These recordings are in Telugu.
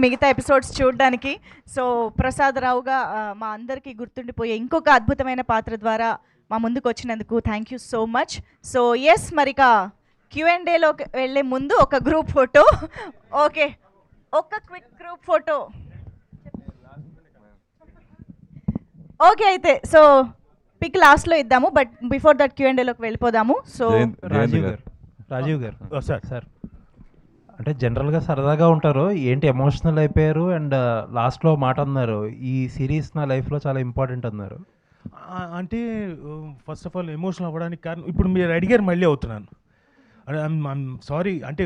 మిగతా ఎపిసోడ్స్ చూడడానికి. సో ప్రసాద్ రావుగా మా అందరికీ గుర్తుండిపోయే ఇంకొక అద్భుతమైన పాత్ర ద్వారా మా ముందుకు వచ్చినందుకు thank you so much. So yes మరిక Q&Aలోకి వెళ్ళే ముందు ఒక గ్రూప్ ఫోటో. ఓకే, ఒక క్విక్ గ్రూప్ ఫోటో. ఓకే, అయితే సో పిక్ లాస్ట్లో ఇద్దాము, బట్ బిఫోర్ దట్ Q&Aలోకి వెళ్ళిపోదాము. సో రాజీవ్ గారు సార్ అంటే జనరల్గా సరదాగా ఉంటారు, ఏంటి ఎమోషనల్ అయిపోయారు అండ్ లాస్ట్లో మాట అన్నారు, ఈ సిరీస్ నా లైఫ్లో చాలా ఇంపార్టెంట్ అన్నారు. అంటే ఫస్ట్ ఆఫ్ ఆల్ ఎమోషనల్ అవ్వడానికి కారణం ఇప్పుడు మీరు అడిగారు, మళ్ళీ అవుతున్నాను. I'm sorry. అంటే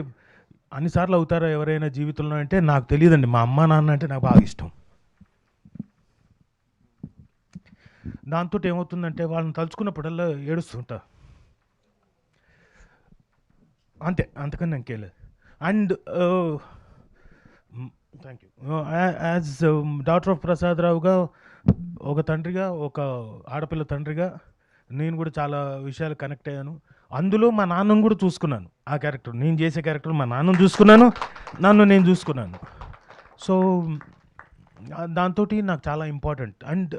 అన్నిసార్లు అవుతారా ఎవరైనా జీవితంలో అంటే నాకు తెలియదండి. మా అమ్మ నాన్న అంటే నాకు బాగా ఇష్టం. దాంతో ఏమవుతుందంటే వాళ్ళని తలుచుకున్నప్పుడల్లా ఏడుస్తుంటా, అంతే, అంతకన్నా ఇంకేలేదు. And thank you. As daughter of Prasad రావుగా, ఒక తండ్రిగా, ఒక ఆడపిల్ల తండ్రిగా నేను కూడా చాలా విషయాలు కనెక్ట్ అయ్యాను. అందులో మా నాన్నను కూడా చూసుకున్నాను. ఆ క్యారెక్టర్, నేను చేసే క్యారెక్టర్ మా నాన్నను చూసుకున్నాను, నన్ను నేను చూసుకున్నాను. సో దాంతో నాకు చాలా ఇంపార్టెంట్. అండ్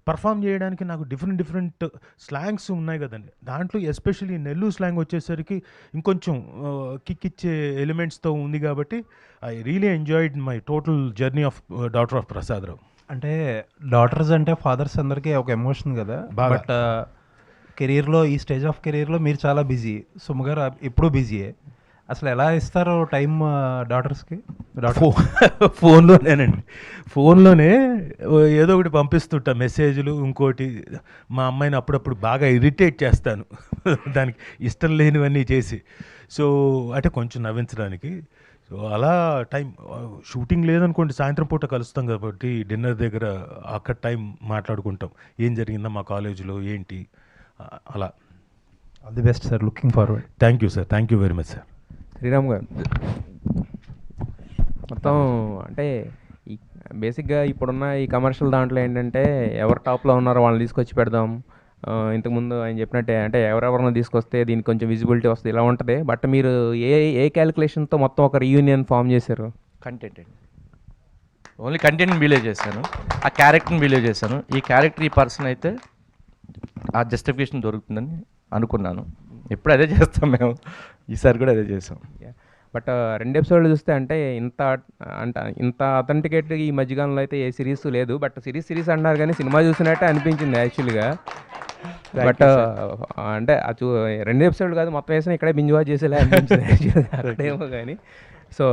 పర్ఫామ్ చేయడానికి నాకు డిఫరెంట్ స్లాంగ్స్ ఉన్నాయి కదండి. దాంట్లో ఎస్పెషల్లీ నెల్లూరు స్లాంగ్ వచ్చేసరికి ఇంకొంచెం కిక్ ఇచ్చే ఎలిమెంట్స్తో ఉంది కాబట్టి I really enjoyed my total journey of daughter of Prasad Rao. అంటే డాటర్స్ అంటే ఫాదర్స్ అందరికీ ఒక ఎమోషన్ కదా. బాగా. బట్ కెరీర్లో, ఈ స్టేజ్ ఆఫ్ కెరీర్లో మీరు చాలా బిజీ. సుమ గారు ఎప్పుడూ బిజీయే. అసలు ఎలా ఇస్తారు టైం డాటర్స్కి? ఫోన్లోనేనండి. ఫోన్లోనే ఏదో ఒకటి పంపిస్తుంటా, మెసేజ్లు. ఇంకోటి, మా అమ్మాయిని అప్పుడప్పుడు బాగా ఇరిటేట్ చేస్తాను దానికి ఇష్టం లేనివన్నీ చేసి. సో అంటే కొంచెం నవ్వించడానికి. సో అలా టైం, షూటింగ్ లేదనుకోండి సాయంత్రం పూట కలుస్తాం కాబట్టి డిన్నర్ దగ్గర అక్కడ టైం మాట్లాడుకుంటాం, ఏం జరిగిందా మా కాలేజీలో ఏంటి, అలా. All the best sir, looking forward. Thank you sir, thank you very much sir. Sriram garu, మొత్తం అంటే ఈ బేసిక్గా ఇప్పుడున్న ఈ కమర్షియల్ దాంట్లో ఏంటంటే ఎవరు టాప్లో ఉన్నారో వాళ్ళని తీసుకొచ్చి పెడదాం. ఇంతకుముందు ఆయన చెప్పినట్టే అంటే ఎవరెవరిని తీసుకొస్తే దీనికి కొంచెం విజిబిలిటీ వస్తుంది, ఇలా ఉంటుంది. బట్ మీరు ఏ క్యాలిక్యులేషన్తో మొత్తం ఒక రీయూనియన్ ఫామ్ చేశారు? కంటెంట్ అండి, ఓన్లీ కంటెంట్ని బిలీవ్ చేశాను, ఆ క్యారెక్టర్ని బిలీవ్ చేశాను. ఈ క్యారెక్టర్, ఈ పర్సన్ అయితే ఆ జస్టిఫికేషన్ దొరుకుతుందని అనుకున్నాను. ఎప్పుడు అదే చేస్తాం మేము, ఈసారి కూడా అదే చేసాం. బట్ 2 ఎపిసోడ్లు చూస్తే అంటే ఇంత అథెంటికేట్ ఈ మధ్యకాలంలో అయితే ఏ సిరీస్ లేదు. బట్ సిరీస్ అంటున్నారు కానీ సినిమా చూసినట్టే అనిపించింది యాక్చువల్గా. బట్ అంటే 2 ఎపిసోడ్లు కాదు, మొత్తం వేసిన ఇక్కడే బింజ్ వాచ్ చేసేలా అనిపించింది యాక్చువల్గా అక్కడేమో కానీ. సో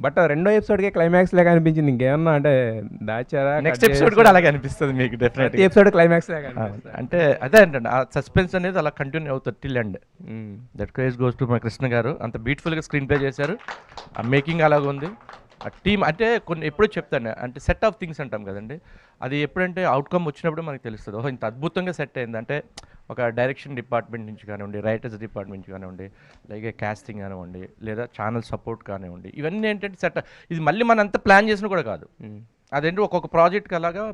బట్ 2వ ఎపిసోడ్కే క్లైమాక్స్ లాగా అనిపించింది. ఇంకేమన్నా అంటే దాచారా? నెక్స్ట్ ఎపిసోడ్ కూడా అలాగే అనిపిస్తుంది మీకు డెఫినెట్. ఎపిసోడ్ క్లైమాక్స్ లాగా అంటే అదే అంటే ఆ సస్పెన్స్ అనేది అలా కంటిన్యూ అవుతుంది till end. That craze goes to మా కృష్ణ గారు. అంత బ్యూటిఫుల్గా స్క్రీన్ ప్లే చేశారు, ఆ మేకింగ్ అలాగ ఉంది. ఆ టీమ్ అంటే కొన్ని ఎప్పుడూ చెప్తాను అంటే సెట్ ఆఫ్ థింగ్స్ అంటాం కదండి, అది ఎప్పుడంటే అవుట్కమ్ వచ్చినప్పుడు మనకు తెలుస్తుంది, ఓహో ఇంత అద్భుతంగా సెట్ అయింది. అంటే ఒక డైరెక్షన్ డిపార్ట్మెంట్ నుంచి కానివ్వండి, రైటర్స్ డిపార్ట్మెంట్ నుంచి కానివ్వండి, అలాగే కాస్టింగ్ కానివ్వండి, లేదా ఛానల్ సపోర్ట్ కానివ్వండి, ఇవన్నీ ఏంటంటే సెట్. ఇది మళ్ళీ మనం అంతా ప్లాన్ చేసిన కూడా కాదు, అదేంటి ఒక్కొక్క ప్రాజెక్ట్కి అలాగా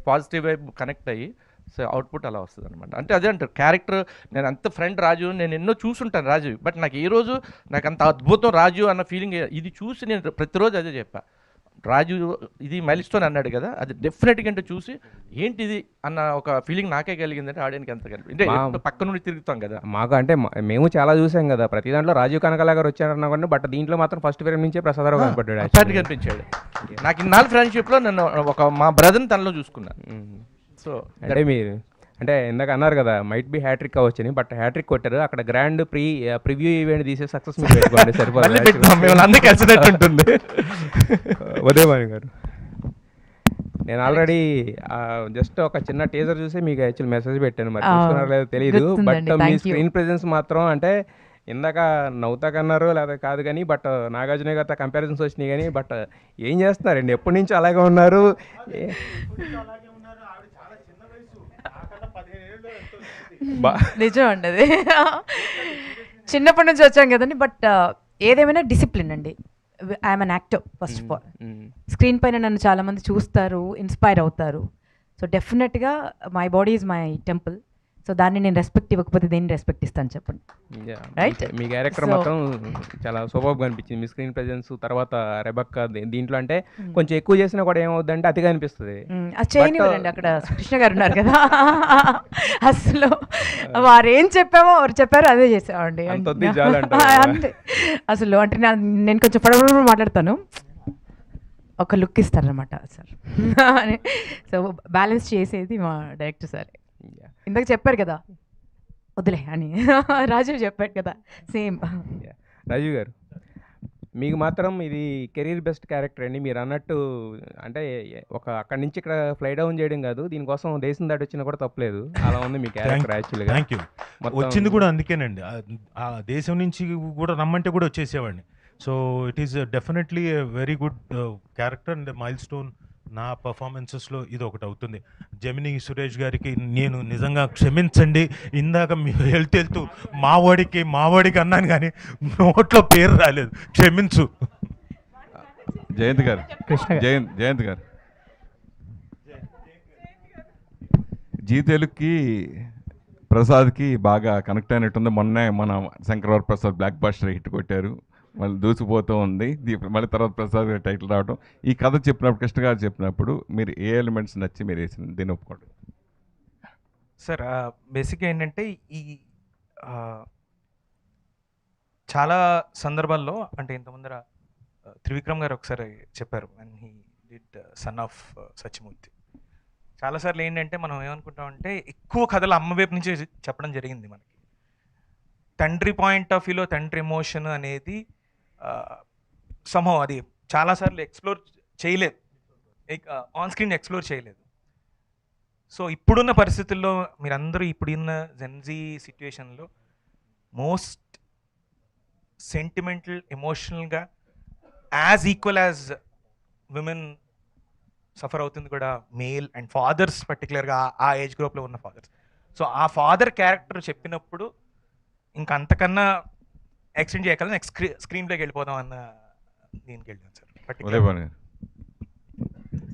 పాజిటివ్ వైపు కనెక్ట్ అయ్యి సో అవుట్పుట్ అలా వస్తుంది అనమాట. అంటే అదే అంటారు క్యారెక్టర్. నేను అంత ఫ్రెండ్ రాజు, నేను ఎన్నో చూసుంటాను రాజు, బట్ నాకు ఏ రోజు నాకు అంత అద్భుతం రాజు అన్న ఫీలింగ్ ఇది చూసి నేను ప్రతిరోజు అదే చెప్పా. రాజు ఇది మైల్స్టోన్ అన్నాడు కదా, అది డెఫినెట్గా అంటే చూసి ఏంటిది అన్న ఒక ఫీలింగ్ నాకే కలిగిందంటే ఆడియన్కి ఎంత కలిపి అంటే పక్క నుండి తిరుగుతాం కదా. మాకు అంటే మేము చాలా చూసాం కదా, ప్రతి దాంట్లో రాజీవ్ కనకాల గారు వచ్చారన్నా కానీ, బట్ దీంట్లో మాత్రం ఫస్ట్ ఫ్రేమ్ నుంచే ప్రసాదరావు కనపడ్డాడు, కనిపించాడు. నాకు ఇన్నాళ్ళు ఫ్రెండ్షిప్లో నన్ను ఒక మా బ్రదర్ని తనలో చూసుకున్నాను. సో అంటే మీరు అంటే ఇందాక అన్నారు కదా మైట్ బి హ్యాట్రిక్ అవ్వచ్చని, బట్ హ్యాట్రిక్ కొట్టారు. అక్కడ గ్రాండ్ ప్రివ్యూ ఈవెంట్ తీసే సక్సెస్ మీరు పెట్టుకోండి ఉంటుంది. ఉదయభాను గారు, నేను ఆల్రెడీ జస్ట్ ఒక చిన్న టీజర్ చూసి మీకు యాక్చువల్ మెసేజ్ పెట్టాను, మరి చూసుకున్నారో లేదో తెలియదు. బట్ మీ స్క్రీన్ ప్రెజెన్స్ మాత్రం అంటే ఇందాక నవ్వుతాకన్నారు లేదా కాదు కానీ, బట్ నాగార్జున గారితో కంపారిజన్స్ వచ్చినాయి కానీ, బట్ ఏం చేస్తున్నారండి ఎప్పటి నుంచి అలాగే ఉన్నారు? నిజం అండి, అది చిన్నప్పటి నుంచి వచ్చాం కదండి. బట్ ఏదేమైనా డిసిప్లిన్ అండి. I'm an actor first of all. Screen పైన నన్ను చాలామంది చూస్తారు, ఇన్స్పైర్ అవుతారు. సో డెఫినెట్గా my body is my temple. So దాన్ని నేను రెస్పెక్ట్ ఇవ్వకపోతే దేన్ని రెస్పెక్ట్ ఇస్తాను చెప్పండి. Right? మీ క్యారెక్టర్ So- మాత్రం చాలా సూపర్గా అనిపించింది. మీ స్క్రీన్ ప్రెజెన్స్, తర్వాత రెబక్క దీంట్లో అంటే కొంచెం ఎక్కువ చేసినా కూడా ఏమవుద్దంటే అతిగా అనిపిస్తుంది. అది చేయనివ్వరండి, అక్కడ కృష్ణ గారు ఉన్నారు కదా. అసలు వారు ఏం చెప్పామో వారు చెప్పారు అదే చేసామండి. అంత వద్దు చాలు అంటారు. అంతే అసలు అంటే నేను కొంచెం పడవ మాట్లాడతాను, ఒక లుక్ ఇస్తారనమాట సార్. సో బ్యాలెన్స్ చేసేది మా డైరెక్టర్ సార్. ఇందాక చెప్పారు కదా వదిలే అని, రాజీవ్ చెప్పాడు కదా సేమ్. రాజీవ్ గారు, మీకు మాత్రం ఇది కెరీర్ బెస్ట్ క్యారెక్టర్ అండి. మీరు అన్నట్టు అంటే ఒక అక్కడి నుంచి ఇక్కడ ఫ్లై డౌన్ చేయడం కాదు, దీనికోసం దేశం దాటి వచ్చినా కూడా తప్పలేదు. అలా ఉంది మీ క్యారెక్టర్ యాక్చువల్గా. Thank you. వచ్చింది కూడా అందుకేనండి, ఆ దేశం నుంచి కూడా రమ్మంటే కూడా వచ్చేసేవాడిని. So it is definitely a very good character and milestone నా పర్ఫార్మెన్సెస్లో ఇది ఒకటి అవుతుంది. జెమిని సురేష్ గారికి నేను నిజంగా క్షమించండి, ఇందాక మీరు వెళ్తూ మావాడికి అన్నాను కానీ నోట్లో పేరు రాలేదు, క్షమించు. జయంత్ గారు, జయంత్ గారు, జీ తెలుగుకి ప్రసాద్కి బాగా కనెక్ట్ అయినట్టుంది. మొన్నే మన Shankaravara Prasad blockbuster hit కొట్టారు, మళ్ళీ దూసిపోతూ ఉంది. మళ్ళీ తర్వాత ప్రసాద్ గారి టైటిల్ రావడం. ఈ కథ చెప్పినప్పుడు, కృష్ణ గారు చెప్పినప్పుడు మీరు ఏ ఎలిమెంట్స్ నచ్చి మీరు వేసింది దీన్ని ఒప్పుకోండి సార్? బేసిక్గా ఏంటంటే ఈ చాలా సందర్భాల్లో అంటే ఇంతకుముందర త్రివిక్రమ్ గారు ఒకసారి చెప్పారు, and he did son of Satyamurthy. చాలాసార్లు ఏంటంటే మనం ఏమనుకుంటామంటే ఎక్కువ కథలు అమ్మ వైపు నుంచి చెప్పడం జరిగింది మనకి. తండ్రి పాయింట్ ఆఫ్ వ్యూలో తండ్రి ఎమోషన్ అనేది సంభవం అది చాలాసార్లు ఎక్స్ప్లోర్ చేయలేదు, ఆన్ స్క్రీన్ ఎక్స్ప్లోర్ చేయలేదు. సో ఇప్పుడున్న పరిస్థితుల్లో మీరందరూ ఇప్పుడున్న జెన్జీ సిచ్యువేషన్లో మోస్ట్ సెంటిమెంటల్ ఎమోషనల్గా as equal as women suffer అవుతుంది కూడా మేల్ అండ్ ఫాదర్స్, పర్టికులర్గా ఆ ఏజ్ గ్రూప్లో ఉన్న ఫాదర్స్. సో ఆ ఫాదర్ క్యారెక్టర్ చెప్పినప్పుడు ఇంకా అంతకన్నా ఎక్స్టెండ్ చేయగలం, నెక్స్ట్ స్క్రీన్లోకి వెళ్ళిపోదాం అన్న దీనికి వెళ్ళాను సార్. ఉదయభాను గారు,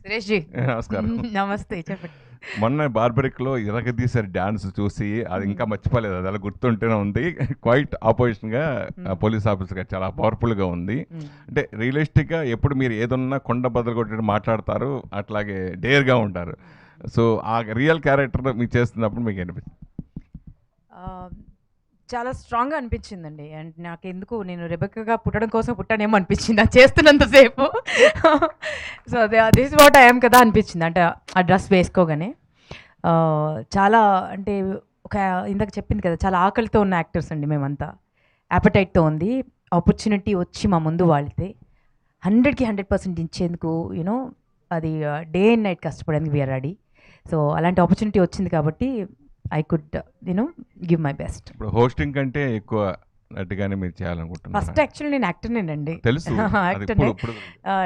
సురేష్ జీ నమస్కారం. నమస్తే, చెప్పండి. మొన్న బార్బరిక్లో ఇరగదీశారు డ్యాన్స్ చూసి, అది ఇంకా మర్చిపోలేదు, అది అలా గుర్తుంటేనే ఉంది. క్వైట్ ఆపోజిషన్గా పోలీస్ ఆఫీసర్గా చాలా పవర్ఫుల్గా ఉంది. అంటే రియలిస్టిక్గా ఎప్పుడు మీరు ఏదన్నా కొండ బదులు కొట్టి మాట్లాడతారు, అట్లాగే డేర్గా ఉంటారు. సో ఆ రియల్ క్యారెక్టర్ మీకు చేస్తున్నప్పుడు మీకు అనిపిస్తుంది? చాలా స్ట్రాంగ్గా అనిపించిందండి. అండ్ నాకు ఎందుకు నేను రెబెక్కగా పుట్టడం కోసం పుట్టానేమో అనిపించింది అది చేస్తున్నంతసేపు. సో దిస్ వాట్ ఐఎమ్ కదా అనిపించింది, అంటే ఆ డ్రెస్ వేసుకోగానే. చాలా అంటే ఒక ఇందాక చెప్పింది కదా, చాలా ఆకలితో ఉన్న యాక్టర్స్ అండి మేమంతా, యాపటైట్తో ఉంది. ఆపర్చునిటీ వచ్చి మా ముందు వాళ్తే 100కి 100% ఇచ్చేందుకు యూనో అది డే అండ్ నైట్ కష్టపడేందుకు వీఆర్ రెడీ. సో అలాంటి ఆపర్చునిటీ వచ్చింది కాబట్టి I could give my best. ఇప్పుడు హోస్టింగ్ కంటే ఎక్కువ నట్టుగానే మీరు చేయాలనుకుంటున్నారు? ఫస్ట్ యాక్చువల్లీ నేను యాక్టర్నేనండి, తెలుసు. యాక్టర్నే.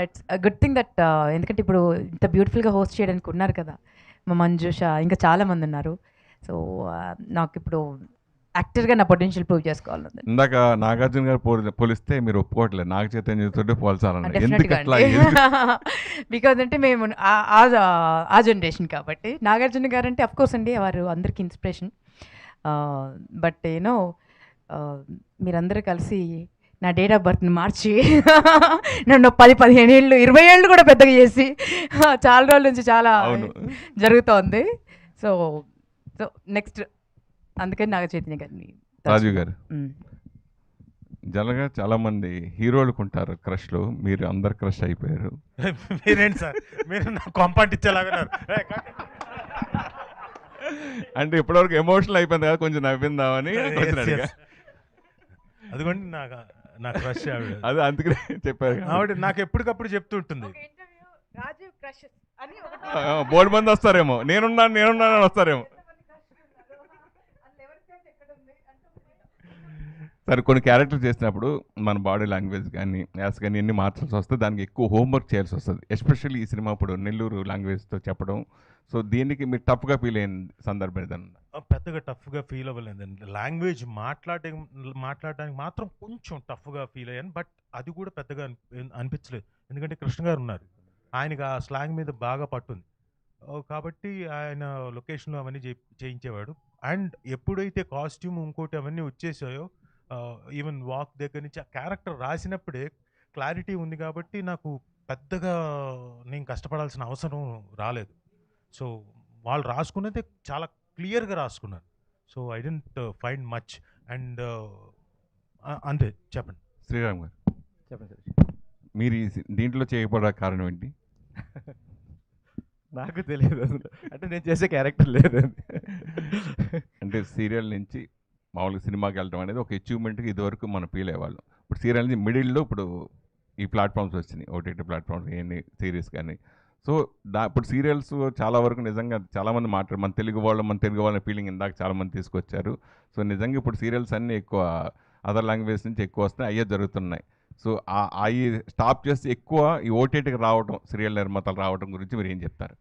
ఇట్స్ గుడ్ థింగ్ దట్, ఎందుకంటే ఇప్పుడు ఇంత బ్యూటిఫుల్గా హోస్ట్ చేయడానికి ఉన్నారు కదా మా మంజుష, ఇంకా చాలామంది ఉన్నారు. సో నాకు ఇప్పుడు యాక్టర్గా నా పొటెన్షియల్ ప్రూవ్ చేసుకోవాలని. ఇందాక నాగార్జున గారు పోలిస్తే మీరు ఒప్పుకోవట్లేదు, నాగ చైతన్యతోటే పోల్చాలన్నారు. ఎందుకు డెఫినెట్గా అట్లా? బికాజ్ అంటే మేము ఆ జనరేషన్ కాబట్టి. నాగార్జున గారు అంటే అఫ్కోర్స్ అండి వారు అందరికీ ఇన్స్పిరేషన్. బట్ యూనో మీరందరూ కలిసి నా డేట్ ఆఫ్ బర్త్ని మార్చి నన్ను 10-15 ఏళ్ళు 20 ఏళ్ళు కూడా పెద్దగా చేసి చాలా రోజుల నుంచి చాలా జరుగుతోంది. సో సో నెక్స్ట్ అందుకని నాగ చైతన్య గారిని. రాజీవ్ గారు, జనరల్గా చాలా మంది హీరోలకు ఉంటారు క్రష్లు, మీరు అందరు క్రష్ అయిపోయారు. మీరేంటి సార్, మీరు నా కొంపంటిచ్చేలాగా. అంటే ఇప్పటివరకు ఎమోషనల్ అయిపోయింది కదా, కొంచెం నవ్విందామని అదిగోండి నా క్రష్ ఆవిడ. అదే అందుకనే చెప్పారు. ఆవిడ నాకు ఎప్పటికప్పుడు చెప్తూ ఉంటుంది. బోర్డు మంది వస్తారేమో, నేనున్నాను వస్తారేమో. సరే, కొన్ని క్యారెక్టర్ చేసినప్పుడు మన బాడీ లాంగ్వేజ్ కానీ యాస్ కానీ ఎన్ని మార్చాల్సి వస్తుంది, దానికి ఎక్కువ హోంవర్క్ చేయాల్సి వస్తుంది. ఎస్పెషల్లీ ఈ సినిమా ఇప్పుడు నెల్లూరు లాంగ్వేజ్తో చెప్పడం. సో దీనికి మీరు టఫ్గా ఫీల్ అయిన సందర్భం ఏదన్నా? పెద్దగా టఫ్గా ఫీల్ అవ్వలేదండి. లాంగ్వేజ్ మాట్లాడడానికి మాత్రం కొంచెం టఫ్గా ఫీల్ అయ్యాను, బట్ అది కూడా పెద్దగా అనిపించలేదు. ఎందుకంటే కృష్ణ గారు ఉన్నారు, ఆయనకి ఆ స్లాంగ్ మీద బాగా పట్టుంది కాబట్టి ఆయన లొకేషన్లో అవన్నీ చేయించేవాడు. అండ్ ఎప్పుడైతే కాస్ట్యూమ్ ఇంకోటి అవన్నీ వచ్చేసాయో ఈవెన్ వాక్ దగ్గర నుంచి ఆ క్యారెక్టర్ రాసినప్పుడే క్లారిటీ ఉంది కాబట్టి నాకు పెద్దగా నేను కష్టపడాల్సిన అవసరం రాలేదు. సో వాళ్ళు రాసుకున్నదే చాలా క్లియర్గా రాసుకున్నారు. So I didn't find much. And అంతే. చెప్పండి శ్రీరామ్ గారు, చెప్పండి సార్. మీరు దీంట్లో చేయబడ కారణం ఏంటి? నాకు తెలియదు అసలు, అంటే నేను చేసే క్యారెక్టర్ లేదు. అంటే సీరియల్ నుంచి మామూలుగా సినిమాకి వెళ్ళడం అనేది ఒక అచీవ్మెంట్కి ఇదివరకు మనం ఫీల్ అయ్యేవాళ్ళం. ఇప్పుడు సీరియల్ నుంచి మిడిల్లో ఇప్పుడు ఈ ప్లాట్ఫామ్స్ వచ్చినాయి, ఓటీటీ ప్లాట్ఫామ్స్ కానీ సిరీస్ కానీ. సో ఇప్పుడు సీరియల్స్ చాలా వరకు నిజంగా చాలామంది మన తెలుగు వాళ్ళ ఫీలింగ్ ఇందాక చాలామంది తీసుకొచ్చారు. సో నిజంగా ఇప్పుడు సీరియల్స్ అన్నీ ఎక్కువ అదర్ లాంగ్వేజ్ నుంచి ఎక్కువ వస్తున్నాయి, అయ్యే జరుగుతున్నాయి. సో అవి స్టాప్ చేసి ఎక్కువ ఈ ఓటీటీకి రావడం, సీరియల్ నిర్మాతలు రావడం గురించి మీరు ఏం చెప్తారు?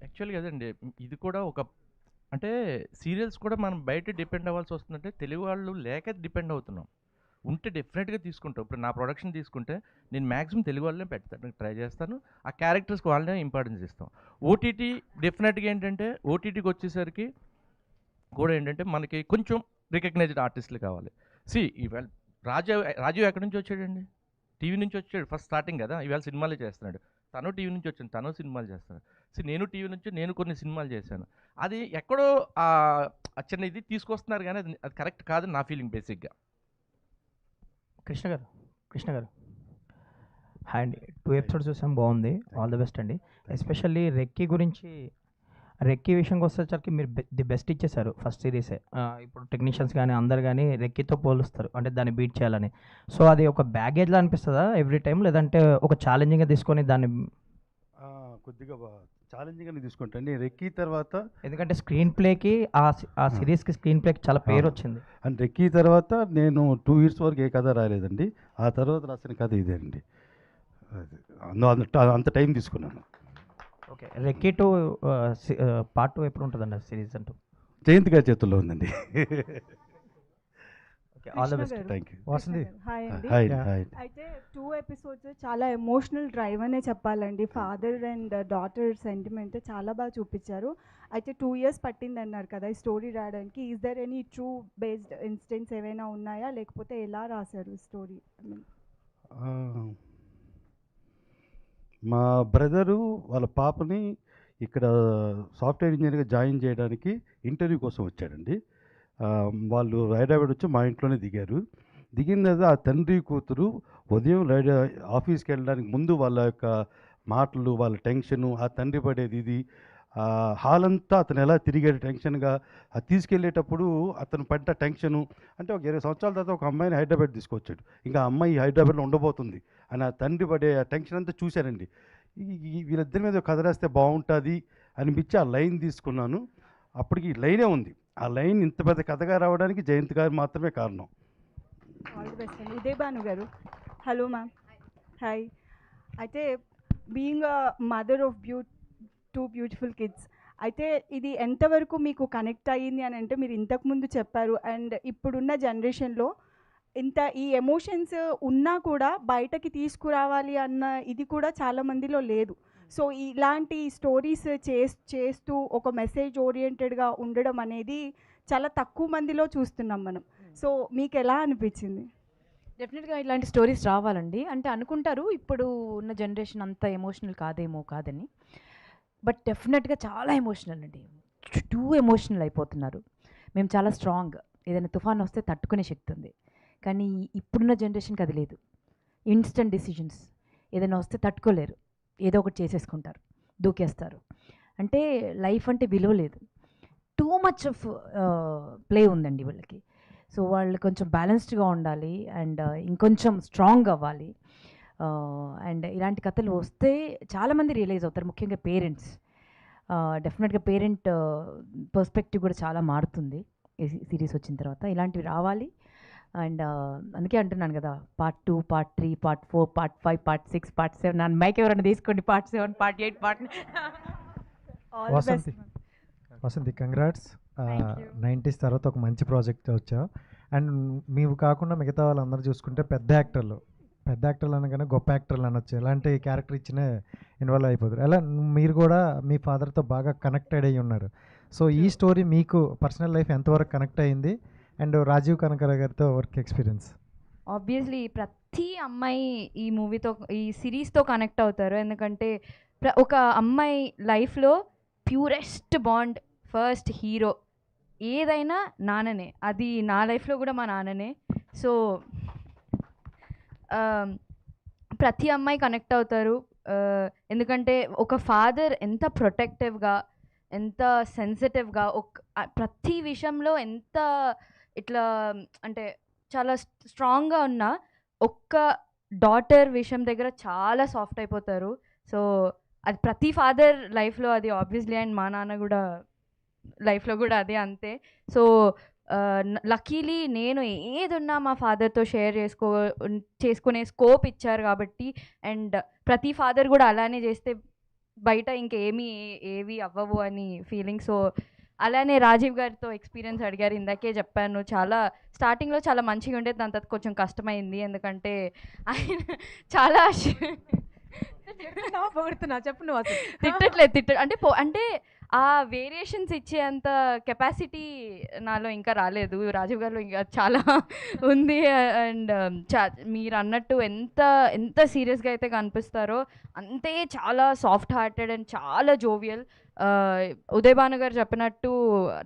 యాక్చువల్గా అదండి, ఇది కూడా ఒక అంటే సీరియల్స్ కూడా మనం బయట డిపెండ్ అవ్వాల్సి వస్తుందంటే తెలుగు వాళ్ళు లేక డిపెండ్ అవుతున్నాం. ఉంటే డెఫినెట్గా తీసుకుంటాం. ఇప్పుడు నా ప్రొడక్షన్ తీసుకుంటే నేను మ్యాక్సిమం తెలుగు వాళ్ళనే పెడతాను, ట్రై చేస్తాను. ఆ క్యారెక్టర్స్కి వాళ్ళనే ఇంపార్టెన్స్ ఇస్తాం. ఓటీటీ డెఫినెట్గా ఏంటంటే ఓటీటీకి వచ్చేసరికి కూడా ఏంటంటే మనకి కొంచెం రికగ్నైజ్డ్ ఆర్టిస్టులు కావాలి. ఇవాళ రాజీవ్ ఎక్కడి నుంచి వచ్చాడండి? టీవీ నుంచి వచ్చాడు ఫస్ట్ స్టార్టింగ్ కదా. ఇవాళ సినిమాలే చేస్తున్నాడు. తను టీవీ నుంచి వచ్చాను, తను సినిమాలు చేస్తాడు. నేను టీవీ నుంచి నేను కొన్ని సినిమాలు చేశాను. అది ఎక్కడో చిన్న ఇది తీసుకొస్తున్నారు కానీ అది కరెక్ట్ కాదని నా ఫీలింగ్ బేసిక్గా. కృష్ణ గారు హాయ్ అండి. 2 ఎపిసోడ్స్ చూసాం, బాగుంది. ఆల్ ది బెస్ట్ అండి. ఎస్పెషల్లీ రెక్కీ విషయంకి వచ్చేసరికి మీరు ది బెస్ట్ ఇచ్చేసారు ఫస్ట్ సిరీసే. ఇప్పుడు టెక్నీషియన్స్ కానీ అందరు కానీ రెక్కీతో పోలుస్తారు, అంటే దాన్ని బీట్ చేయాలని. సో అది ఒక బ్యాగేజ్లా అనిపిస్తుందా ఎవ్రీ టైం, లేదంటే ఒక ఛాలెంజింగ్గా తీసుకొని దాన్ని? కొద్దిగా ఛాలెంజింగ్గా తీసుకుంటాను రెక్కీ తర్వాత. ఎందుకంటే స్క్రీన్ ప్లేకి ఆ సిరీస్కి స్క్రీన్ ప్లేకి చాలా పేరు వచ్చింది. అండ్ రెక్కీ తర్వాత నేను 2 years వరకు ఏ కథ రాలేదండి. ఆ తర్వాత రాసిన కథ ఇదే అండి. అంత టైం తీసుకున్నాను. ఓకే, రెక్కీ 2 పార్ట్ 2 ఎప్పుడు ఉంటుందండి సిరీస్ అంటూ? జయంత్ గారి చేతుల్లో ఉందండి. All the best. Thank you. Hi అండి. హాయ్. అయితే 2 episodes చాలా ఎమోషనల్ డ్రైవ్ అనే చెప్పాలండి. ఫాదర్ అండ్ డాటర్ సెంటిమెంట్ చాలా బాగా చూపించారు. అయితే 2 years పట్టింది అన్నారు కదా ఈ స్టోరీ రాయడానికి. Is there any true based instance ఏమైనా ఉన్నాయా, లేకపోతే ఎలా రాశారు స్టోరీ? మా బ్రదరు వాళ్ళ పాపని ఇక్కడ సాఫ్ట్వేర్ ఇంజనీర్గా జాయిన్ చేయడానికి ఇంటర్వ్యూ కోసం వచ్చాడండి. వాళ్ళు హైదరాబాద్ వచ్చి మా ఇంట్లోనే దిగారు. దిగిన తర్వాత ఆ తండ్రి కూతురు ఉదయం ఆఫీస్కి వెళ్ళడానికి ముందు వాళ్ళ యొక్క మాటలు, వాళ్ళ టెన్షను, ఆ తండ్రి పడేది ఇది, హాల్ అంతా అతను ఎలా తిరిగాడు టెన్షన్గా, అది తీసుకెళ్ళేటప్పుడు అతను పడ్డ టెన్షను. అంటే ఒక 20 సంవత్సరాల తర్వాత ఒక అమ్మాయిని హైదరాబాద్ తీసుకొచ్చాడు, ఇంకా అమ్మాయి హైదరాబాద్లో ఉండబోతుంది అని ఆ తండ్రి పడే ఆ టెన్షన్ అంతా చూశానండి. వీళ్ళిద్దరి మీద కథ రాస్తే బాగుంటుంది అనిపించి ఆ లైన్ తీసుకున్నాను. అప్పటికి లైనే ఉంది. ఆ లైన్ ఇంత పెద్ద కథగా రావడానికి జయంత్ గారు మాత్రమే కారణం. ఆల్ ది బెస్ట్ అండి. ఉదయ్ భాను గారు. Hello ma'am. హాయ్. అయితే being a mother of 2 beautiful kids, అయితే ఇది ఎంతవరకు మీకు కనెక్ట్ అయ్యింది అని అంటే మీరు ఇంతకుముందు చెప్పారు. అండ్ ఇప్పుడున్న జనరేషన్లో ఇంత ఈ ఎమోషన్స్ ఉన్నా కూడా బయటకి తీసుకురావాలి అన్న ఇది కూడా చాలామందిలో లేదు. సో ఇలాంటి స్టోరీస్ చేస్తూ ఒక మెసేజ్ ఓరియంటెడ్గా ఉండడం అనేది చాలా తక్కువ మందిలో చూస్తున్నాం మనం. సో మీకు ఎలా అనిపించింది? డెఫినెట్గా ఇలాంటి స్టోరీస్ రావాలండి. అంటే అనుకుంటారు ఇప్పుడు ఉన్న జనరేషన్ అంత ఎమోషనల్ కాదని, బట్ డెఫినెట్గా చాలా ఎమోషనల్ అండి. టూ ఎమోషనల్ అయిపోతున్నారు. మేము చాలా స్ట్రాంగ్, ఏదైనా తుఫాన్ వస్తే తట్టుకునే శక్తి ఉంది. కానీ ఇప్పుడున్న జనరేషన్కి అది లేదు. ఇన్స్టెంట్ డిసిజన్స్, ఏదైనా వస్తే తట్టుకోలేరు, ఏదో ఒకటి చేసేసుకుంటారు, దూకేస్తారు. అంటే లైఫ్ అంటే విలువ లేదు. టూ మచ్ ఆఫ్ ప్లే ఉందండి వీళ్ళకి. సో వాళ్ళు కొంచెం బ్యాలెన్స్డ్గా ఉండాలి అండ్ ఇంకొంచెం స్ట్రాంగ్ అవ్వాలి. అండ్ ఇలాంటి కథలు వస్తే చాలామంది రియలైజ్ అవుతారు, ముఖ్యంగా పేరెంట్స్. డెఫినెట్గా పేరెంట్ పర్స్పెక్టివ్ కూడా చాలా మారుతుంది ఈ సిరీస్ వచ్చిన తర్వాత. ఇలాంటివి రావాలి. అండ్ అందుకే అంటున్నాను కదా, part 2, part 3, part 4, part 5, part 6, part 7. నన్ను మైక్ ఎవరైనా తీసుకోండి. Part 7, part 8, part Vasanthi congrats. 90s తర్వాత ఒక మంచి ప్రాజెక్ట్ వచ్చావు. అండ్ మీవు కాకుండా మిగతా వాళ్ళందరూ చూసుకుంటే పెద్ద యాక్టర్లు అనగానే గొప్ప యాక్టర్లు అనొచ్చు. ఎలాంటి క్యారెక్టర్ ఇచ్చినా ఇన్వాల్వ్ అయిపోతారు. అలా మీరు కూడా మీ ఫాదర్తో బాగా కనెక్టెడ్ అయ్యి ఉన్నారు. సో ఈ స్టోరీ మీకు పర్సనల్ లైఫ్ ఎంతవరకు కనెక్ట్ అయింది అండ్ రాజీవ్ కనకరావు గారితో వర్క్ ఎక్స్పీరియన్స్? ఆబ్వియస్లీ ప్రతి అమ్మాయి ఈ మూవీతో ఈ సిరీస్తో కనెక్ట్ అవుతారు. ఎందుకంటే ఒక అమ్మాయి లైఫ్లో ప్యూరెస్ట్ బాండ్ ఫస్ట్ హీరో ఏదైనా నాన్ననే. అది నా లైఫ్లో కూడా మా నాన్ననే. సో ప్రతి అమ్మాయి కనెక్ట్ అవుతారు. ఎందుకంటే ఒక ఫాదర్ ఎంత ప్రొటెక్టివ్గా, ఎంత సెన్సిటివ్గా, ప్రతి విషయంలో ఎంత ఇట్లా అంటే చాలా స్ట్రాంగ్గా ఉన్న ఒక్క డాటర్ విషయం దగ్గర చాలా సాఫ్ట్ అయిపోతారు. సో అది ప్రతి ఫాదర్ లైఫ్లో అది ఆబ్వియస్లీ, అండ్ మా నాన్న కూడా లైఫ్లో కూడా అదే అంతే. సో లక్కీలీ నేను ఏదున్నా మా ఫాదర్తో షేర్ చేసుకునే స్కోప్ ఇచ్చారు కాబట్టి, అండ్ ప్రతి ఫాదర్ కూడా అలానే చేస్తే బయట ఏవి అవ్వవు అని ఫీలింగ్. సో అలానే రాజీవ్ గారితో ఎక్స్పీరియన్స్ అడిగారు, ఇందాకే చెప్పాను. చాలా స్టార్టింగ్లో చాలా మంచిగా ఉండేది, దాని తర్వాత కొంచెం కష్టమైంది. ఎందుకంటే ఆయన చాలా పొగుడుతున్నా చెప్పు నువ్వు అసలు. తిట్టట్లేదు అంటే ఆ వేరియేషన్స్ ఇచ్చే అంత కెపాసిటీ నాలో ఇంకా రాలేదు. రాజీవ్ గారిలో ఇంకా చాలా ఉంది. అండ్ మీరు అన్నట్టు ఎంత సీరియస్గా అయితే కనిపిస్తారో అంతే చాలా సాఫ్ట్ హార్టెడ్ అండ్ చాలా జోవియల్. ఉదయ్ భాను గారు చెప్పినట్టు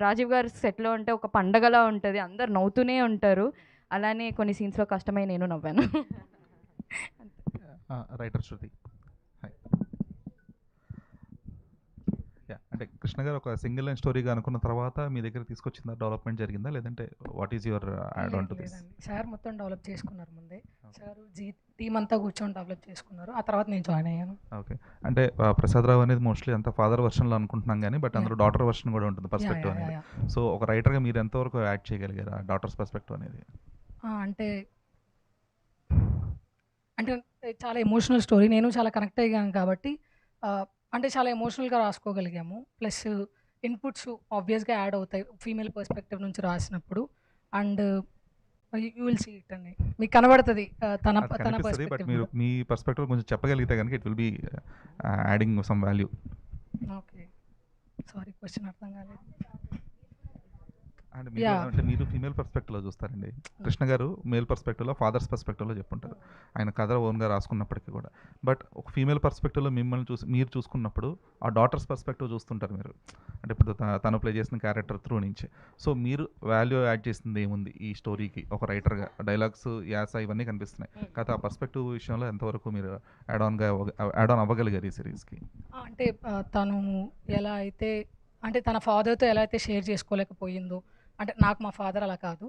రాజీవ్ గారు సెట్లో ఉంటే ఒక పండగలా ఉంటుంది, అందరు నవ్వుతూనే ఉంటారు. అలానే కొన్ని సీన్స్లో కష్టమై నేను నవ్వాను. రైటర్ శృతి. హాయ్. అంటే కృష్ణ గారు ఒక సింగిల్ లైన్ స్టోరీగా అనుకున్న తర్వాత మీ దగ్గర తీసుకొచ్చిందా, డెవలప్మెంట్ జరిగిందా, లేదంటే what is your add on to this? Sir మొత్తం డెవలప్ చేసుకున్నారు ముందే. సార్ టీమ్ అంతా కూర్చొని డెవలప్ చేసుకున్నారు, ఆ తర్వాత నేను జాయిన్ అయ్యాను. ఓకే. అంటే ప్రసాద్ రావు అనేది మోస్ట్లీ అంత ఫాదర్ వర్షన్లో అనుకుంటున్నాం కానీ, బట్ అందులో డాటర్ వర్షన్ కూడా ఉంటుంది, పర్స్పెక్టివ్ అనేది. సో ఒక రైటర్గా మీరు ఎంతవరకు యాడ్ చేయగలిగారు ఆ డాటర్స్ పర్స్పెక్టివ్ అనేది? అంటే చాలా ఎమోషనల్ స్టోరీ, నేను చాలా కనెక్ట్ అయ్యాను కాబట్టి అంటే చాలా ఎమోషనల్గా రాసుకోగలిగాము. ప్లస్ ఇన్పుట్స్ ఆబ్వియస్గా యాడ్ అవుతాయి ఫీమేల్ పర్స్పెక్టివ్ నుంచి రాసినప్పుడు. And you will see it అండి, మీకు కనబడుతుంది తన పర్స్పెక్టివ్. బట్ మీరు మీ పర్స్పెక్టివ్ కొంచెం చెప్పగలిగితే కనుక it will be adding some value. Okay, sorry question అర్థం కాలేదు. అంటే మీరు ఫీమేల్ పర్స్పెక్టివ్లో చూస్తారండి, కృష్ణ గారు మేల్ పర్స్పెక్టివ్లో ఫాదర్స్ పర్స్పెక్టివ్లో చెప్పుంటారు ఆయన కథ ఓన్గా రాసుకున్నప్పటికీ కూడా. బట్ ఒక ఫీమేల్ పర్స్పెక్టివ్లో మిమ్మల్ని మీరు చూసుకున్నప్పుడు ఆ డాటర్స్ పర్స్పెక్టివ్ చూస్తుంటారు మీరు. అంటే ఇప్పుడు తను ప్లే చేసిన క్యారెక్టర్ త్రూ నుంచి. సో మీరు వాల్యూ యాడ్ చేసింది ఏముంది ఈ స్టోరీకి ఒక రైటర్గా? డైలాగ్స్, యాస ఇవన్నీ కనిపిస్తున్నాయి కదా, ఆ పర్స్పెక్టివ్ విషయంలో ఎంతవరకు మీరు యాడ్ ఆన్ అవ్వగలిగారు ఈ సిరీస్కి? అంటే తను ఎలా అయితే అంటే తన ఫాదర్తో ఎలా అయితే షేర్ చేసుకోలేకపోయిందో, అంటే నాకు మా ఫాదర్ అలా కాదు,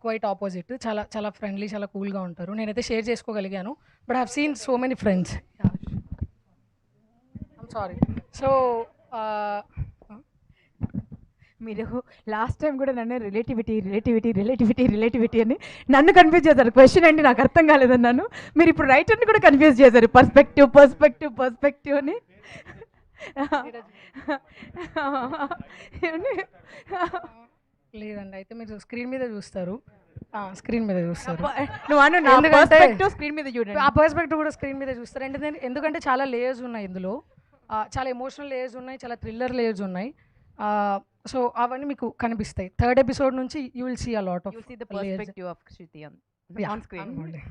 క్వైట్ ఆపోజిట్, చాలా చాలా ఫ్రెండ్లీ, చాలా కూల్గా ఉంటారు. నేనైతే షేర్ చేసుకోగలిగాను. But I have seen so many friends. I'm sorry. So మీరు లాస్ట్ టైం కూడా నన్ను రిలేటివిటీ అని నన్ను కన్ఫ్యూజ్ చేశారు. క్వశ్చన్ అండి నాకు అర్థం కాలేదన్నాను, మీరు ఇప్పుడు రైటర్ని కూడా కన్ఫ్యూజ్ చేశారు పర్స్పెక్టివ్ అని. లేదండి, అయితే మీరు స్క్రీన్ మీద చూస్తారు. స్క్రీన్ మీద చూస్తారు. స్క్రీన్ మీద చూడండి, ఆ పర్స్పెక్టివ్ కూడా స్క్రీన్ మీద చూస్తారు. ఎందుకంటే చాలా లేయర్స్ ఉన్నాయి ఇందులో, చాలా ఎమోషనల్ లేయర్స్ ఉన్నాయి, చాలా థ్రిల్లర్ లేయర్స్ ఉన్నాయి. సో అవన్నీ మీకు కనిపిస్తాయి. థర్డ్ ఎపిసోడ్ నుంచి you will see a lot of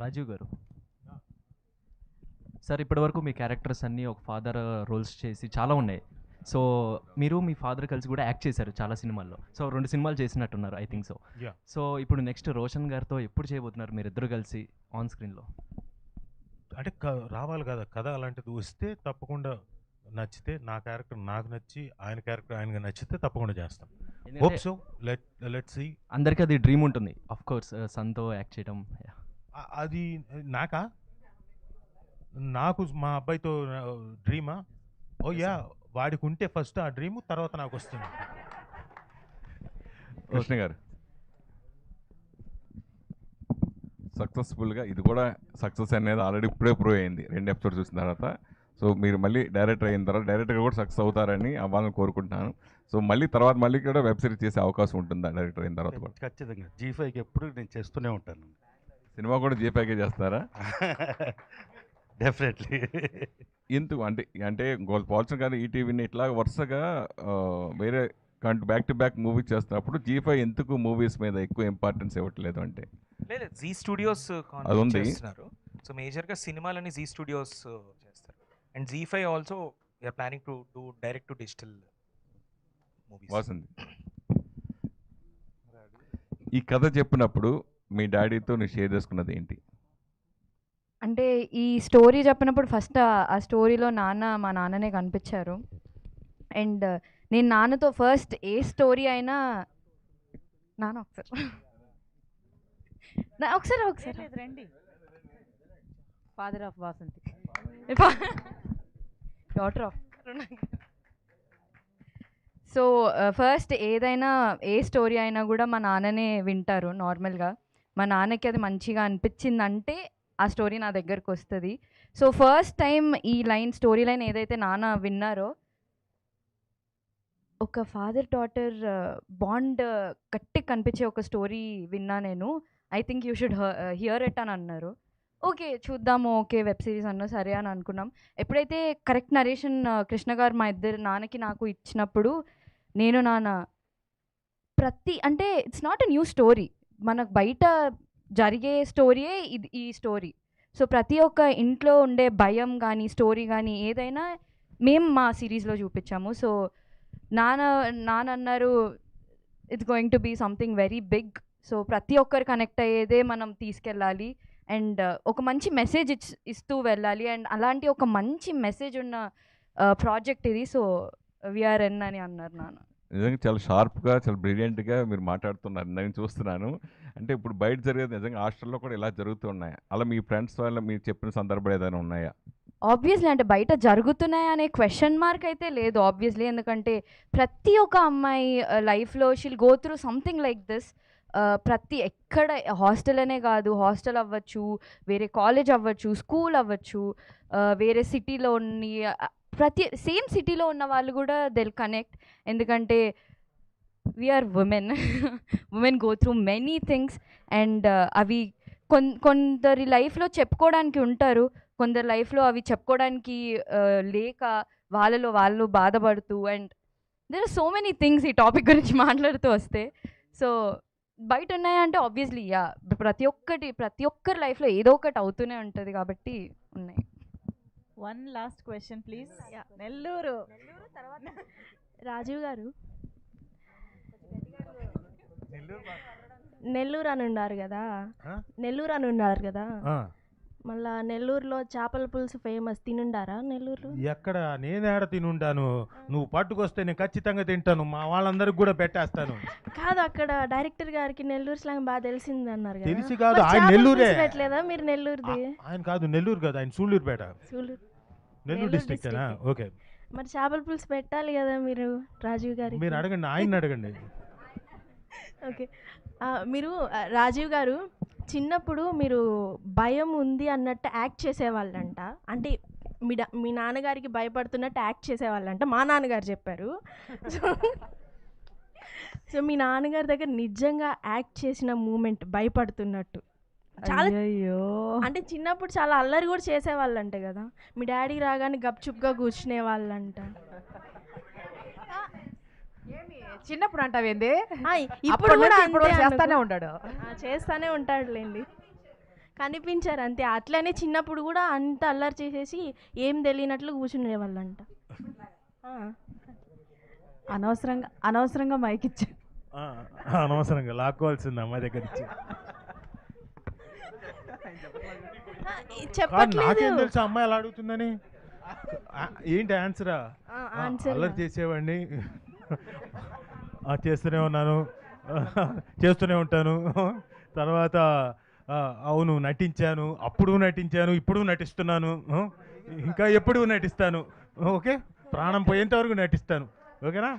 Rajeev garu sir, ఇప్పటివరకు మీ క్యారెక్టర్స్ అన్నీ ఒక ఫాదర్ రోల్స్ చేసి చాలా ఉన్నాయి. సో మీరు మీ ఫాదర్ కలిసి కూడా యాక్ట్ చేశారు చాలా సినిమాల్లో. సో 2 సినిమాలు చేసినట్టున్నారు ఐ థింక్ సో. సో ఇప్పుడు నెక్స్ట్ రోషన్ గారితో ఎప్పుడు చేయబోతున్నారు మీరు ఇద్దరు కలిసి ఆన్ స్క్రీన్లో? అంటే రావాలి కదా కథ, అలాంటిది వస్తే తప్పకుండా నచ్చితే, నా క్యారెక్టర్ నాకు నచ్చి ఆయన క్యారెక్టర్ ఆయనగా నచ్చితే తప్పకుండా చేస్తాం. Hope so, let's see. అందరికీ అది డ్రీమ్ ఉంటుంది ఆఫ్ కోర్స్, సన్తో యాక్ట్ చేయడం. అది నాకు మా అబ్బాయితో డ్రీమా? ఓ యా, వాడికి ఉంటే ఫస్ట్ ఆ డ్రీమ్, తర్వాత నాకు వస్తుంది. కృష్ణ గారు సక్సెస్ఫుల్గా, ఇది కూడా సక్సెస్ అనేది ఆల్రెడీ ఇప్పుడే ప్రూవ్ అయింది 2 ఎపిసోడ్స్ చూసిన తర్వాత. సో మీరు మళ్ళీ డైరెక్టర్ అయిన తర్వాత డైరెక్టర్గా కూడా సక్సెస్ అవుతారని అవ్వాలని కోరుకుంటున్నాను. సో మళ్ళీ కూడా వెబ్ సిరీస్ చేసే అవకాశం ఉంటుందా డైరెక్టర్ అయిన తర్వాత కూడా? ఖచ్చితంగా G5కి ఎప్పుడు నేను చేస్తూనే ఉంటాను. సినిమా కూడా G5కే చేస్తారా? డెఫినెట్లీ. ఎందుకు అంటే పోల్చడం కానీ ఈటీవీని ఇట్లా వరుసగా వేరే కానీ బ్యాక్ టు బ్యాక్ మూవీ చేస్తున్నప్పుడు G5 ఎందుకు మూవీస్ మీద ఎక్కువ ఇంపార్టెన్స్ ఇవ్వట్లేదు అంటే? లేదు, జీ స్టూడియోస్ అది ఉంది. చేస్తున్నారు. సో మేజర్గా సినిమాలని జీ స్టూడియోస్ చేస్తారు. And G5 also we're planning to do direct to digital movies. Vasanthi, ఈ కథ చెప్పినప్పుడు మీ డాడీతో నువ్వు షేర్ చేసుకున్నది ఏంటి? అంటే ఈ స్టోరీ చెప్పినప్పుడు ఫస్ట్ ఆ స్టోరీలో మా నాన్ననే కనిపించారు. అండ్ నేను నాన్నతో ఫస్ట్ ఏ స్టోరీ అయినా నాన్న ఒకసారి రండి. Father of Vasanthi, daughter of. So first ఏదైనా ఏ స్టోరీ అయినా కూడా మా నాన్ననే వింటారు నార్మల్గా. మా నాన్నకి అది మంచిగా అనిపించిందంటే ఆ స్టోరీ నా దగ్గరకు వస్తుంది. సో ఫస్ట్ టైం ఈ స్టోరీ లైన్ ఏదైతే నాన్న విన్నారో, ఒక ఫాదర్ డాటర్ బాండ్ గట్టిగా కనిపించే ఒక స్టోరీ విన్నా నేను. I think you should here it అని అన్నారు. ఓకే చూద్దాము, ఓకే వెబ్ సిరీస్ అన్నా సరే అని అనుకున్నాం. ఎప్పుడైతే కరెక్ట్ నరేషన్ కృష్ణ గారు మా ఇద్దరు నాన్నకి నాకు ఇచ్చినప్పుడు, నేను నాన్న అంటే it's not a new story, మనకు బయట జరిగే స్టోరీయే ఈ స్టోరీ. సో ప్రతి ఒక్క ఇంట్లో ఉండే భయం కానీ స్టోరీ కానీ ఏదైనా మేము మా సిరీస్లో చూపించాము. సో నాన్న అన్నారు it's going to be something very big. So ప్రతి ఒక్కరు కనెక్ట్ అయ్యేదే మనం తీసుకెళ్ళాలి అండ్ ఒక మంచి మెసేజ్ ఇస్తూ వెళ్ళాలి. అండ్ అలాంటి ఒక మంచి మెసేజ్ ఉన్న ప్రాజెక్ట్ ఇది. సో విఆర్ఎన్ అని అన్నారు నాన్న. నిజంగా చాలా షార్ప్గా, చాలా బ్రిలియంట్గా మీరు మాట్లాడుతున్నారు, నేను చూస్తున్నాను. అంటే ఇప్పుడు బయట జరిగేది నిజంగా హాస్టల్లో కూడా ఇలా జరుగుతున్నాయి. అలా మీ ఫ్రెండ్స్ వల్ల మీరు చెప్పిన సందర్భాలు ఏదైనా ఉన్నాయా? ఆబ్వియస్లీ అంటే బయట జరుగుతున్నాయి అనే క్వశ్చన్ మార్క్ అయితే లేదు ఆబ్వియస్లీ. ఎందుకంటే ప్రతి ఒక్క అమ్మాయి లైఫ్లో she'll go through something like this. ఎక్కడ హాస్టల్ అనే కాదు, హాస్టల్ అవ్వచ్చు, వేరే కాలేజ్ అవ్వచ్చు, స్కూల్ అవ్వచ్చు, వేరే సిటీలో సేమ్ సిటీలో ఉన్న వాళ్ళు కూడా దిల్ కనెక్ట్. ఎందుకంటే we're women go through many things and అవి కొందరి లైఫ్లో చెప్పుకోవడానికి ఉంటారు, కొందరి లైఫ్లో అవి చెప్పుకోవడానికి లేక వాళ్ళు బాధపడుతూ. And there are so many things ఈ టాపిక్ గురించి మాట్లాడుతూ వస్తే. సో బయట ఉన్నాయంటే ఆబ్వియస్లీ ప్రతి ఒక్కరి లైఫ్లో ఏదో ఒకటి అవుతూనే ఉంటుంది కాబట్టి ఉన్నాయి. One last question please. Nellore Rajeev garu, Nellore అని ఉన్నారు కదా, మళ్ళా నెల్లూరులో చేపల పులుసు ఫేమస్, తినుండారా నెల్లూరులో? ఎక్కడ నేను ఏడ తినుంటాను, నువ్వు పట్టుకొస్తే నేను ఖచ్చితంగా తింటాను, మా వాళ్ళందరికి కూడా పెట్టేస్తాను. కాదు, అక్కడ డైరెక్టర్ గారికి నెల్లూరు స్లాంగ్ బాగా తెలిసింది అన్నారు కదా. తెలిసి కాదు, ఆయన నెల్లూరే. పెట్టలేదా మీరు నెల్లూరుది? ఆయన కాదు నెల్లూరు కదా, ఆయన సూళ్ళూరుపేట, నెల్లూరు డిస్ట్రిక్ట్. ఓకే, మరి చేపల పులుసు పెట్టాలి కదా మీరు రాజీవ్ గారికి. మీరు అడగండి, ఆయన అడగండి. ఓకే, మీరు రాజీవ్ గారు చిన్నప్పుడు మీరు భయం ఉంది అన్నట్టు యాక్ట్ చేసేవాళ్ళంట. అంటే మీ నాన్నగారికి భయపడుతున్నట్టు యాక్ట్ చేసేవాళ్ళంట, మా నాన్నగారు చెప్పారు. సో మీ నాన్నగారి దగ్గర నిజంగా యాక్ట్ చేసిన మూమెంట్ భయపడుతున్నట్టు చాలా, అంటే చిన్నప్పుడు చాలా అల్లరి కూడా చేసేవాళ్ళంట కదా, మీ డాడీ రాగానే గప్చుప్గా కూర్చునే వాళ్ళంట. చిన్నప్పుడు అంటావేంది? ఇప్పుడు కూడా చేస్తానే ఉంటాడులేండి, కనిపించారు అంతే. అట్లనే చిన్నప్పుడు కూడా అంత అల్లరి చేసేసి ఏం తెలియనట్లు కూర్చునే వాళ్ళంట. అనవసరంగా మైక్ ఇచ్చా, అనవసరంగా లాక్కోవాల్సింది అమ్మాయి దగ్గర నుంచి. నాకేం తెలుసు అమ్మాయి అలా అడుగుతుందని. ఏంటి ఆన్సరా? అల్లరి చేసేవాడిని, చేస్తూనే ఉంటాను. తర్వాత అవును నటించాను, అప్పుడు నటించాను, ఇప్పుడు నటిస్తున్నాను, ఇంకా ఎప్పుడు నటిస్తాను. ఓకే, ప్రాణం పోయేంత వరకు నటిస్తాను. ఓకేనా?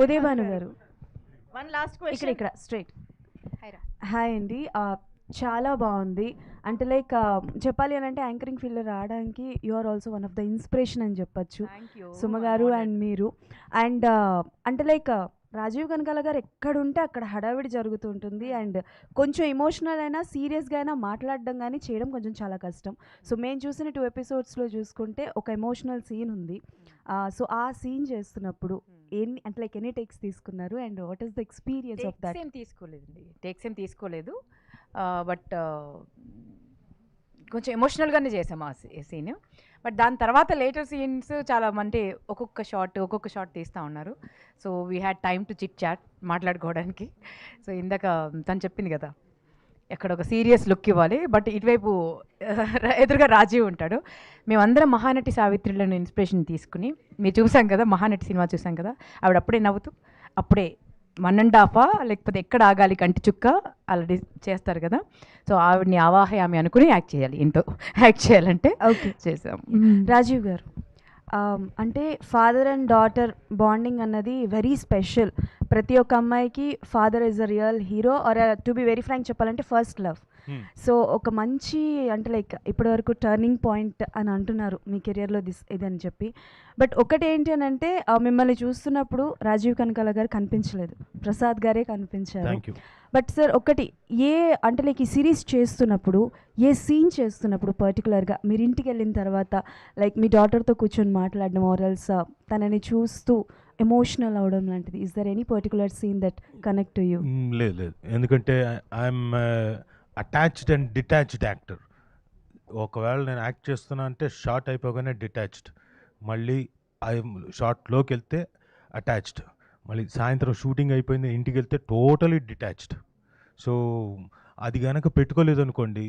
ఉదయ్ భాను గారు, వన్ లాస్ట్ క్వశ్చన్. ఇక్కడ స్ట్రైట్. హాయ్ అండి, చాలా బాగుంది. అంటే లైక్ చెప్పాలి అని అంటే యాంకరింగ్ ఫీల్డ్లో రావడానికి you are also one of the inspiration అని చెప్పచ్చు, సుమ గారు అండ్ మీరు. అండ్ అంటే లైక్ రాజీవ్ కనకాల గారు ఎక్కడుంటే అక్కడ హడావిడి జరుగుతూ ఉంటుంది అండ్ కొంచెం ఎమోషనల్ అయినా సీరియస్గా అయినా మాట్లాడడం కానీ చేయడం కొంచెం చాలా కష్టం. సో మేము చూసిన 2 ఎపిసోడ్స్లో చూసుకుంటే ఒక ఎమోషనల్ సీన్ ఉంది. సో ఆ సీన్ చేస్తున్నప్పుడు ఎన్ని టేక్స్ తీసుకున్నారు and what is the experience of that? Takes ఏం తీసుకోలేదు, బట్ కొంచెం ఎమోషనల్గానే చేసాం ఆ సీన్. బట్ దాని తర్వాత లేటర్ సీన్స్ చాలా అంటే ఒక్కొక్క షాట్ తీస్తూ ఉన్నారు. So we had time to chit chat, మాట్లాడుకోవడానికి. సో ఇందాక తను చెప్పింది కదా, ఎక్కడ ఒక సీరియస్ లుక్ ఇవ్వాలి, బట్ ఇటువైపు ఎదురుగా రాజీవ్ ఉంటాడు. మేమందరం మహానటి సావిత్రిలను ఇన్స్పిరేషన్ తీసుకుని, మీరు చూసాం కదా మహానటి సినిమా చూసాం కదా, ఆవిడ అప్పుడే నవ్వుతూ అప్పుడే 1.5 లేకపోతే ఎక్కడ ఆగాలి కంటి చుక్క ఆల్రెడీ చేస్తారు కదా. సో ఆవిడని ఆవాహయామి అనుకుని యాక్ట్ చేయాలి, ఏంటో యాక్ట్ చేయాలంటే ఓకే చేసాం. రాజీవ్ గారు, అంటే ఫాదర్ అండ్ డాటర్ బాండింగ్ అన్నది వెరీ స్పెషల్. ప్రతి ఒక్క అమ్మాయికి father is a real hero or to be very frank చెప్పాలంటే ఫస్ట్ లవ్. సో ఒక మంచి అంటే లైక్ ఇప్పటివరకు టర్నింగ్ పాయింట్ అని అంటున్నారు మీ కెరియర్లో ఇదని చెప్పి. బట్ ఒకటి ఏంటి అని అంటే మిమ్మల్ని చూస్తున్నప్పుడు రాజీవ్ కనకాల గారు కనిపించలేదు, ప్రసాద్ గారే కనిపించారు. బట్ సార్ ఒకటి అంటే లైక్ ఈ సిరీస్ చేస్తున్నప్పుడు ఏ సీన్ చేస్తున్నప్పుడు పర్టికులర్గా మీరు ఇంటికి వెళ్ళిన తర్వాత లైక్ మీ డాటర్తో కూర్చొని మాట్లాడడం ఆర్ఎల్స్ తనని చూస్తూ ఎమోషనల్ అవడం లాంటిది, is there any particular scene that connect to you? లేదు, ఎందుకంటే I'm attached and detached actor. ఒకవేళ నేను యాక్ట్ చేస్తున్నా అంటే షార్ట్ అయిపోగానే డిటాచ్డ్, మళ్ళీ షార్ట్లోకి వెళ్తే అటాచ్డ్, మళ్ళీ సాయంత్రం షూటింగ్ అయిపోయింది ఇంటికి వెళ్తే టోటలీ డిటాచ్డ్. సో అది కనుక పెట్టుకోలేదు అనుకోండి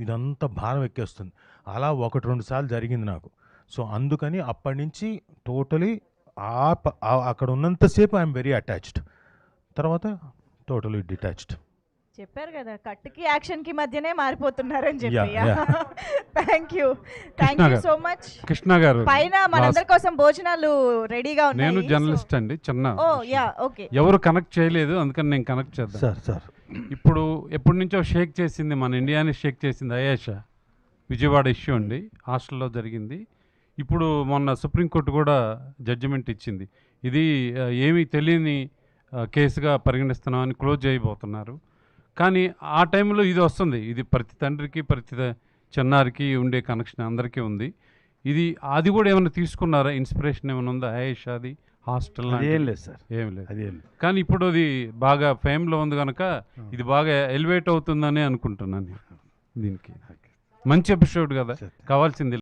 ఇదంతా భారం ఎక్కేస్తుంది. అలా 1-2 సార్లు జరిగింది నాకు. సో అందుకని అప్పటి నుంచి టోటలీ అక్కడ ఉన్నంతసేపు ఐఎమ్ వెరీ అటాచ్డ్, తర్వాత టోటలీ డిటాచ్డ్. చెప్పారు కదా కట్కి యాక్షన్కి మధ్యనే మారిపోతున్నారని చెప్పి. Thank you so much Krishna గారు. పైన మనందరి కోసం భోజనాలు రెడీగా ఉన్నాయి. నేను జర్నలిస్ట్ అండి, చిన్న ఓకే. ఎవరు కనెక్ట్ చేయలేదు, అందుకని నేను కనెక్ట్ చేద్దాం. సార్ ఇప్పుడు ఎప్పటి నుంచో షేక్ చేసింది, మన ఇండియాని షేక్ చేసింది అయేషా, విజయవాడ ఇష్యూ అండి, హాస్టల్లో జరిగింది. ఇప్పుడు మొన్న సుప్రీంకోర్టు కూడా జడ్జిమెంట్ ఇచ్చింది, ఇది ఏమీ తెలియని కేసుగా పరిగణిస్తున్నామని క్లోజ్ చేయబోతున్నారు. కానీ ఆ టైంలో ఇది వస్తుంది, ఇది ప్రతి తండ్రికి ప్రతి చిన్నారికి ఉండే కనెక్షన్ అందరికీ ఉంది. అది కూడా ఏమైనా తీసుకున్నారా, ఇన్స్పిరేషన్ ఏమైనా ఉందా ఆయేషాది హాస్టల్? ఏం లేదు సార్, ఏం లేదు. కానీ ఇప్పుడు అది బాగా ఫేమ్లో ఉంది కనుక ఇది బాగా ఎలివేట్ అవుతుందని అనుకుంటున్నాను. దీనికి మంచి ఎపిసోడ్ కదా, కావాల్సింది